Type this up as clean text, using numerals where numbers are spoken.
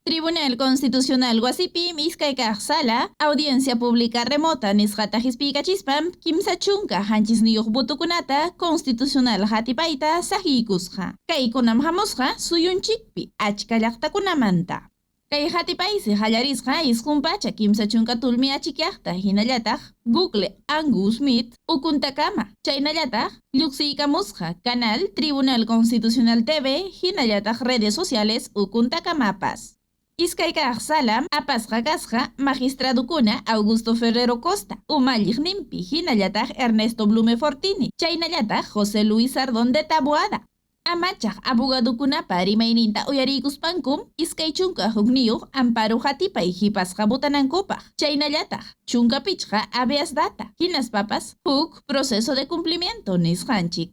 Tribunal Constitucional Guasipim Iskayka Sala, audiencia pública remota nisqata hisp'ikachispam kimsa chunka hanchisniyuq butukunata constitucional hatipaita sahikusqa. Kaykunam hamusqa suyunchikpi achka llaqtakunamanta. Kay hatipaisi hallarisqa isqunpacha kimsa chunka tulmi achikyaqta hinallataq Google Angus Meet ukuntakama. Chaynallataq lluqsiykamusqa canal Tribunal Constitucional TV hinallataq redes sociales ukuntakamas. Iskayka Sala apasqa kasqa magistradukuna Augusto Ferrero Costa, umalliq nimpi hinallataq Ernesto Blume Fortini, chaynallataq José Luis Ardón de Taboada. Amachaq abogadukunapa rimayninta uyariykuspankum iskay chunka hukniyuq amparo hatipay hipasqa botanankupaq. Chaynallataq chunka pichqa habeas data, hinaspapas huk proceso de cumplimiento nisqanchik.